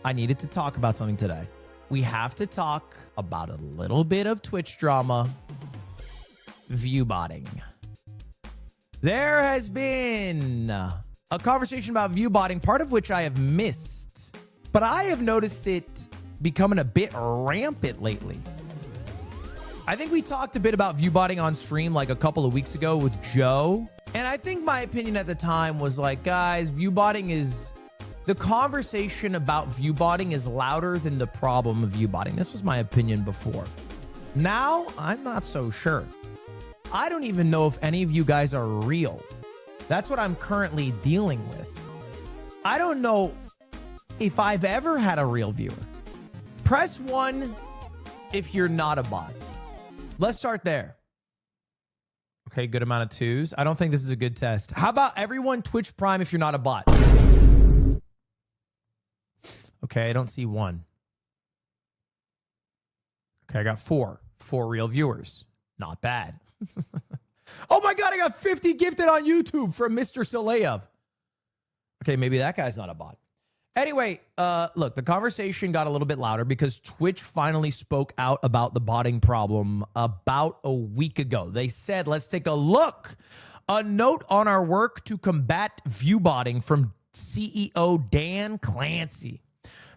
I needed to talk about something today. We have to talk about a little bit of Twitch drama. Viewbotting. There has been a conversation about viewbotting, part of which I have missed, but I have noticed it becoming a bit rampant lately. I think we talked a bit about viewbotting on stream like a couple of weeks ago with Joe. And I think my opinion at the time was like, guys, the conversation about viewbotting is louder than the problem of viewbotting. This was my opinion before. Now, I'm not so sure. I don't even know if any of you guys are real. That's what I'm currently dealing with. I don't know if I've ever had a real viewer. Press 1 if you're not a bot. Let's start there. Okay, good amount of 2s. I don't think this is a good test. How about everyone Twitch Prime if you're not a bot? Okay, I don't see 1. Okay, I got 4. 4 real viewers. Not bad. Oh my God, I got 50 gifted on YouTube from Mr. Saleyev. Okay, maybe that guy's not a bot. Anyway, look, the conversation got a little bit louder because Twitch finally spoke out about the botting problem about a week ago. They said, let's take a look. A note on our work to combat viewbotting from CEO Dan Clancy.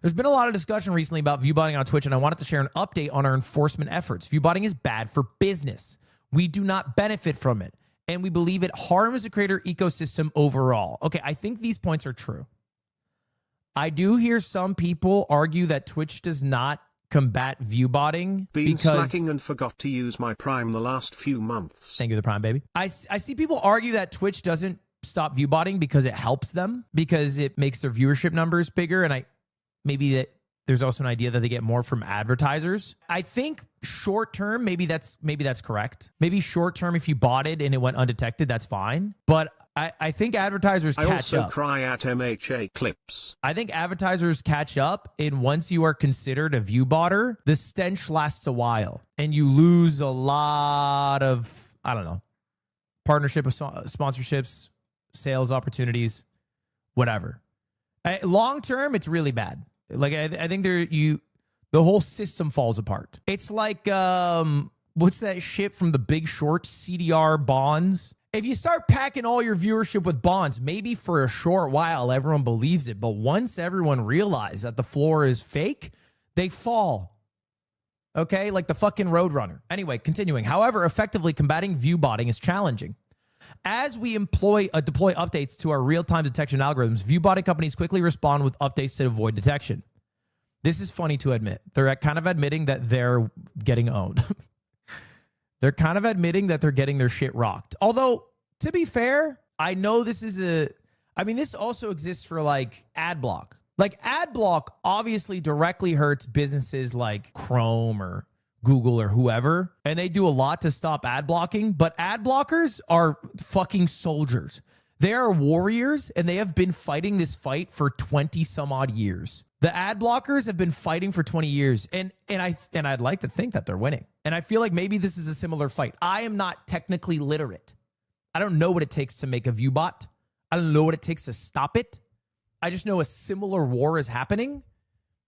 There's been a lot of discussion recently about viewbotting on Twitch, and I wanted to share an update on our enforcement efforts. Viewbotting is bad for business. We do not benefit from it, and we believe it harms the creator ecosystem overall. Okay, I think these points are true. I do hear some people argue that Twitch does not combat viewbotting Been because... slacking and forgot to use my Prime the last few months. Thank you, the Prime, baby. I see people argue that Twitch doesn't stop viewbotting because it helps them, because it makes their viewership numbers bigger, and maybe that there's also an idea that they get more from advertisers. I think short term, maybe that's correct. Maybe short term, if you bought it and it went undetected, that's fine. But I think advertisers catch up. I also cry at MHA clips. I think advertisers catch up, and once you are considered a view botter, the stench lasts a while, and you lose a lot of, I don't know, partnership, sponsorships, sales opportunities, whatever. Long term, it's really bad. Like I think the whole system falls apart. It's like what's that shit from The Big Short? CDR bonds. If you start packing all your viewership with bonds, maybe for a short while everyone believes it, but once everyone realizes that the floor is fake, they fall. Okay, like the fucking Roadrunner. Anyway, continuing. However, effectively combating viewbotting is challenging. As we deploy updates to our real-time detection algorithms, viewbotting companies quickly respond with updates to avoid detection. This is funny to admit. They're kind of admitting that they're getting owned. They're kind of admitting that they're getting their shit rocked. Although, to be fair, I know this also exists for like ad block. Like ad block obviously directly hurts businesses like Chrome or Google or whoever, and they do a lot to stop ad blocking, but ad blockers are fucking soldiers. They are warriors, and they have been fighting this fight for 20 some odd years. The ad blockers have been fighting for 20 years, and I'd like to think that they're winning. And I feel like maybe this is a similar fight. I am not technically literate. I don't know what it takes to make a view bot. I don't know what it takes to stop it. I just know a similar war is happening,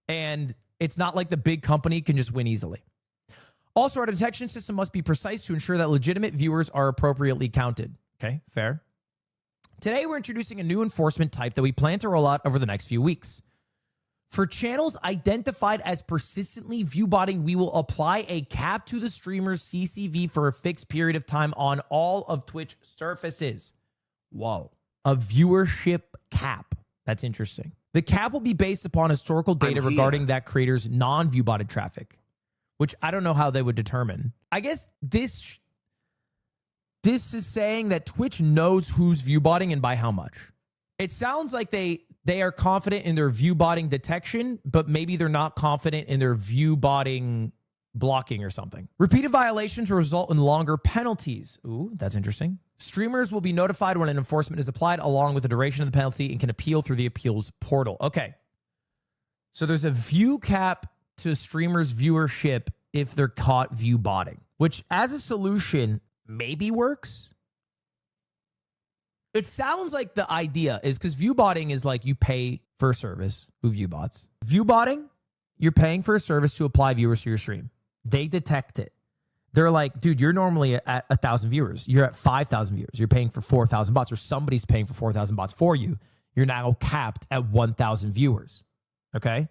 and it's not like the big company can just win easily. Also, our detection system must be precise to ensure that legitimate viewers are appropriately counted. Okay, fair. Today, we're introducing a new enforcement type that we plan to roll out over the next few weeks. For channels identified as persistently viewbotting, we will apply a cap to the streamer's CCV for a fixed period of time on all of Twitch surfaces. Whoa. A viewership cap. That's interesting. The cap will be based upon historical data regarding that creator's non-viewbotted traffic, which I don't know how they would determine. I guess this is saying that Twitch knows who's viewbotting and by how much. It sounds like they are confident in their viewbotting detection, but maybe they're not confident in their viewbotting blocking or something. Repeated violations will result in longer penalties. Ooh, that's interesting. Streamers will be notified when an enforcement is applied along with the duration of the penalty and can appeal through the appeals portal. Okay. So there's a view cap to a streamer's viewership if they're caught viewbotting, which as a solution maybe works. It sounds like the idea is because viewbotting is like you pay for a service who view bots. Viewbotting, you're paying for a service to apply viewers to your stream. They detect it. They're like, dude, you're normally at 1,000 viewers. You're at 5,000 viewers. You're paying for 4,000 bots, or somebody's paying for 4,000 bots for you. You're now capped at 1,000 viewers. Okay?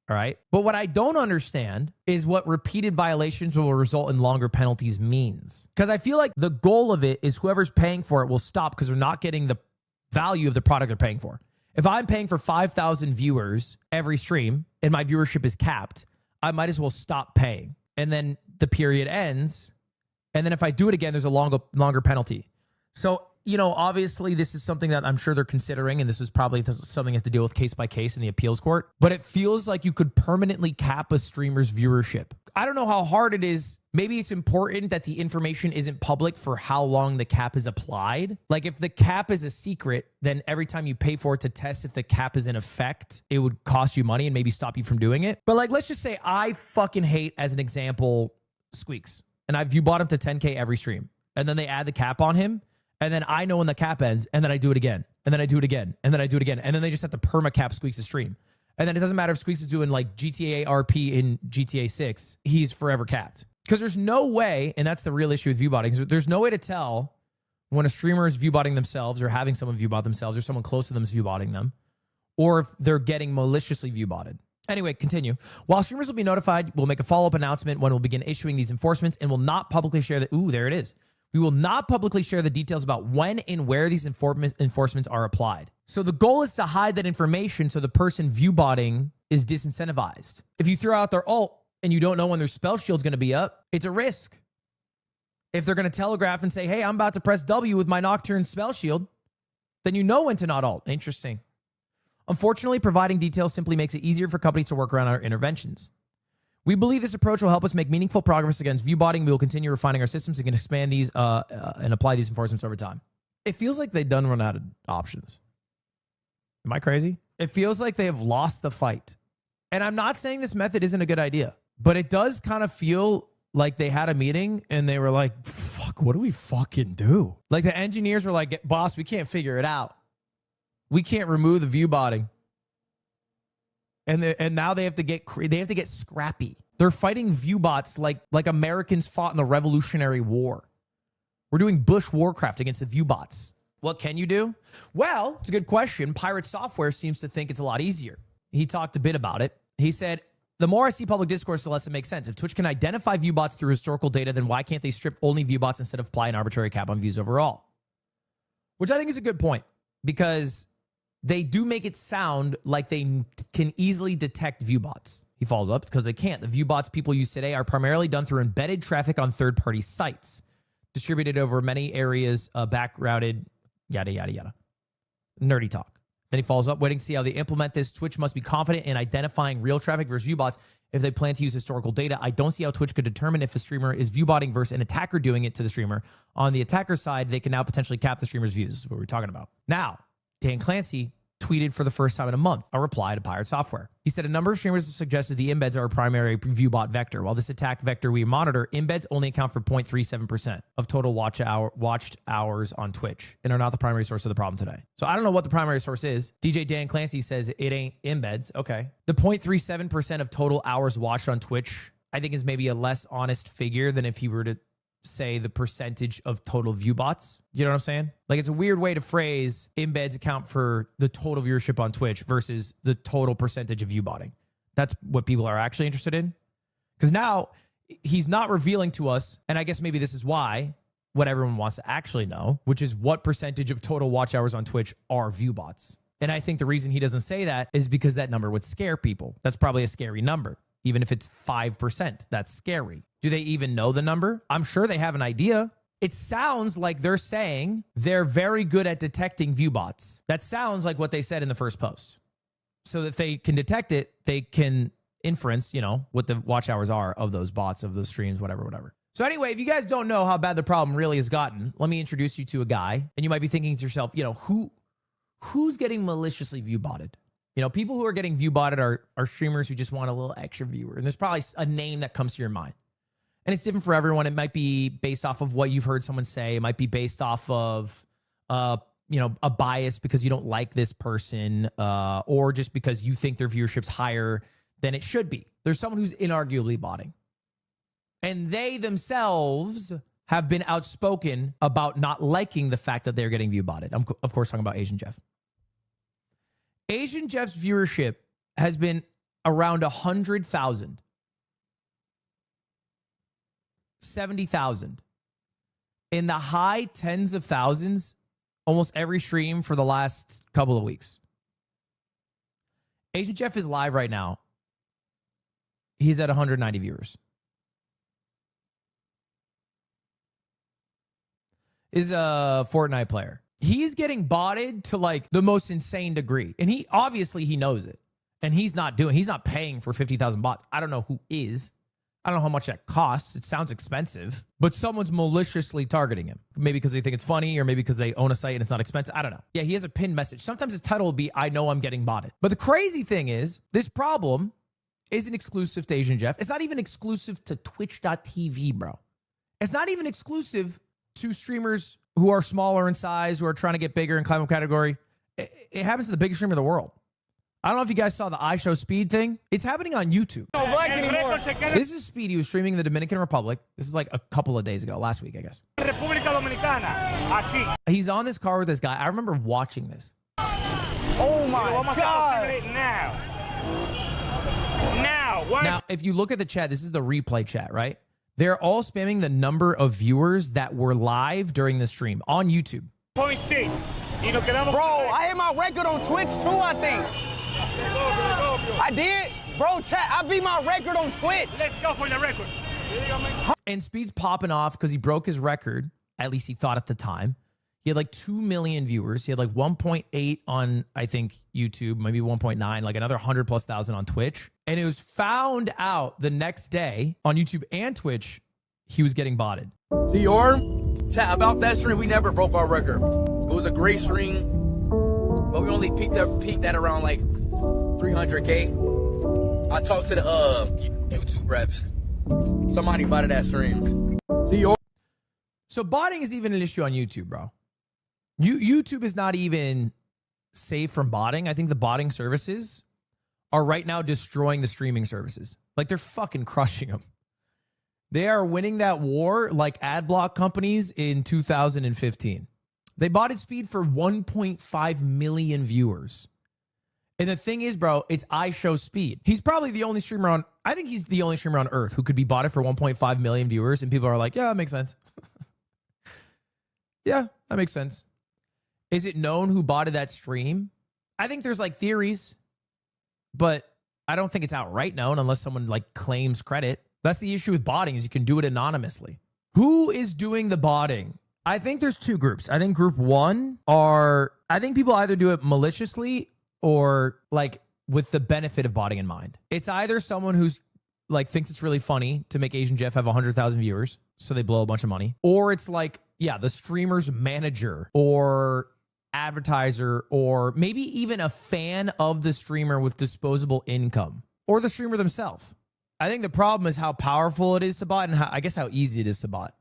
All right? But what I don't understand is what repeated violations will result in longer penalties means. Because I feel like the goal of it is whoever's paying for it will stop because they're not getting the value of the product they're paying for. If I'm paying for 5,000 viewers every stream and my viewership is capped, I might as well stop paying. And then the period ends. And then if I do it again, there's a longer penalty. So, you know, obviously this is something that I'm sure they're considering, and this is probably something you have to deal with case by case in the appeals court. But it feels like you could permanently cap a streamer's viewership. I don't know how hard it is. Maybe it's important that the information isn't public for how long the cap is applied. Like if the cap is a secret, then every time you pay for it to test if the cap is in effect, it would cost you money and maybe stop you from doing it. But like, let's just say I fucking hate, as an example, Squeaks. And I view bought him to 10K every stream. And then they add the cap on him. And then I know when the cap ends, and then I do it again. And then I do it again. And then I do it again. And then they just have to perma cap Squeaks' stream. And then it doesn't matter if Squeaks is doing like GTA RP in GTA 6, he's forever capped. Because there's no way, and that's the real issue with viewbotting, there's no way to tell when a streamer is viewbotting themselves or having someone viewbot themselves or someone close to them is viewbotting them, or if they're getting maliciously viewbotted. Anyway, continue. While streamers will be notified, we'll make a follow-up announcement when we'll begin issuing these enforcements and will not publicly share the, ooh, there it is. We will not publicly share the details about when and where these enforcements are applied. So the goal is to hide that information so the person viewbotting is disincentivized. If you throw out their ult and you don't know when their spell shield's going to be up, it's a risk. If they're going to telegraph and say, hey, I'm about to press W with my Nocturne spell shield, then you know when to not ult. Interesting. Unfortunately, providing details simply makes it easier for companies to work around our interventions. We believe this approach will help us make meaningful progress against viewbotting. We will continue refining our systems and can expand these and apply these enforcements over time. It feels like they done run out of options. Am I crazy? It feels like they have lost the fight. And I'm not saying this method isn't a good idea, but it does kind of feel like they had a meeting and they were like, fuck, what do we fucking do? Like the engineers were like, boss, we can't figure it out. We can't remove the viewbotting. And now they have to get scrappy. They're fighting viewbots like Americans fought in the Revolutionary War. We're doing Bush Warcraft against the viewbots. What can you do? Well, it's a good question. Pirate Software seems to think it's a lot easier. He talked a bit about it. He said, the more I see public discourse, the less it makes sense. If Twitch can identify viewbots through historical data, then why can't they strip only viewbots instead of apply an arbitrary cap on views overall? Which I think is a good point, because they do make it sound like they can easily detect viewbots. He follows up, because they can't. The viewbots people use today are primarily done through embedded traffic on third-party sites, distributed over many areas, back-routed, yada, yada, yada. Nerdy talk. Then he follows up, waiting to see how they implement this. Twitch must be confident in identifying real traffic versus viewbots if they plan to use historical data. I don't see how Twitch could determine if a streamer is viewbotting versus an attacker doing it to the streamer. On the attacker side, they can now potentially cap the streamer's views. This is what we're talking about. Now, Dan Clancy tweeted for the first time in a month a reply to Pirate Software. He said a number of streamers have suggested the embeds are a primary viewbot vector. While this attack vector we monitor, embeds only account for 0.37% of total watched hours on Twitch and are not the primary source of the problem today. So I don't know what the primary source is. DJ Dan Clancy says it ain't embeds. Okay. The 0.37% of total hours watched on Twitch, I think, is maybe a less honest figure than if he were to say the percentage of total view bots. You know what I'm saying? Like, it's a weird way to phrase embeds account for the total viewership on Twitch versus the total percentage of view botting. That's what people are actually interested in. Because now he's not revealing to us, and I guess maybe this is why, what everyone wants to actually know, which is what percentage of total watch hours on Twitch are view bots. And I think the reason he doesn't say that is because that number would scare people. That's probably a scary number. Even if it's 5%, that's scary. Do they even know the number? I'm sure they have an idea. It sounds like they're saying they're very good at detecting view bots. That sounds like what they said in the first post. So if they can detect it, they can inference, what the watch hours are of those bots, of those streams, whatever. So anyway, if you guys don't know how bad the problem really has gotten, let me introduce you to a guy. And you might be thinking to yourself, who's getting maliciously view botted? People who are getting view botted are streamers who just want a little extra viewer. And there's probably a name that comes to your mind. And it's different for everyone. It might be based off of what you've heard someone say. It might be based off of, you know, a bias because you don't like this person or just because you think their viewership's higher than it should be. There's someone who's inarguably botting. And they themselves have been outspoken about not liking the fact that they're getting view botted. I'm, of course, talking about Asian Jeff. Asian Jeff's viewership has been around 100,000, 70,000, in the high tens of thousands, almost every stream for the last couple of weeks. Asian Jeff is live right now. He's at 190 viewers. Is a Fortnite player. He's getting botted to like the most insane degree. And he obviously he knows it. And he's not paying for 50,000 bots. I don't know who is. I don't know how much that costs. It sounds expensive, but someone's maliciously targeting him. Maybe because they think it's funny or maybe because they own a site and it's not expensive. I don't know. Yeah, he has a pinned message. Sometimes his title will be, I know I'm getting botted. But the crazy thing is this problem isn't exclusive to Asian Jeff. It's not even exclusive to twitch.tv, bro. It's not even exclusive to streamers who are smaller in size, who are trying to get bigger and climb up category. It happens to the biggest streamer in the world. I don't know if you guys saw the iShow Speed thing. It's happening on YouTube. This is Speed. He was streaming in the Dominican Republic. This is like a couple of days ago, last week, I guess. He's on this car with this guy. I remember watching this. Oh my God. Now, if you look at the chat, this is the replay chat, right? They're all spamming the number of viewers that were live during the stream on YouTube. 0.6. Bro, I hit my record on Twitch too, I think. I did? Bro, chat, I beat my record on Twitch. Let's go for the record. And Speed's popping off because he broke his record. At least he thought at the time. He had like 2 million viewers. He had like 1.8 on, I think, YouTube, maybe 1.9, like another 100,000+ on Twitch. And it was found out the next day on YouTube and Twitch, he was getting botted. Dior, chat, about that stream, we never broke our record. It was a great stream, but we only peaked at around like 300K. I talked to the YouTube reps. Somebody botted that stream. Dior. So botting is even an issue on YouTube, bro. YouTube is not even safe from botting. I think the botting services are right now destroying the streaming services. Like they're fucking crushing them. They are winning that war like ad block companies in 2015. They botted Speed for 1.5 million viewers. And the thing is, bro, it's iShow Speed. He's probably the only streamer on, I think he's the only streamer on earth who could be botted for 1.5 million viewers. And people are like, yeah, that makes sense. Yeah, that makes sense. Is it known who botted that stream? I think there's like theories, but I don't think it's outright known unless someone like claims credit. That's the issue with botting is you can do it anonymously. Who is doing the botting? I think there's two groups. I think group one I think people either do it maliciously or like with the benefit of botting in mind. It's either someone who's like thinks it's really funny to make Asian Jeff have 100,000 viewers, so they blow a bunch of money. Or it's like, yeah, the streamer's manager or advertiser or maybe even a fan of the streamer with disposable income or the streamer themselves. I think the problem is how powerful it is to bot and I guess how easy it is to bot.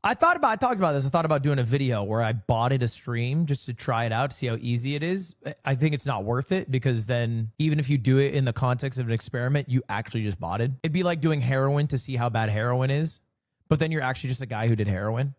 I talked about this. I thought about doing a video where I botted a stream just to try it out to see how easy it is. I think it's not worth it because then even if you do it in the context of an experiment, you actually just botted. It'd be like doing heroin to see how bad heroin is, but then you're actually just a guy who did heroin.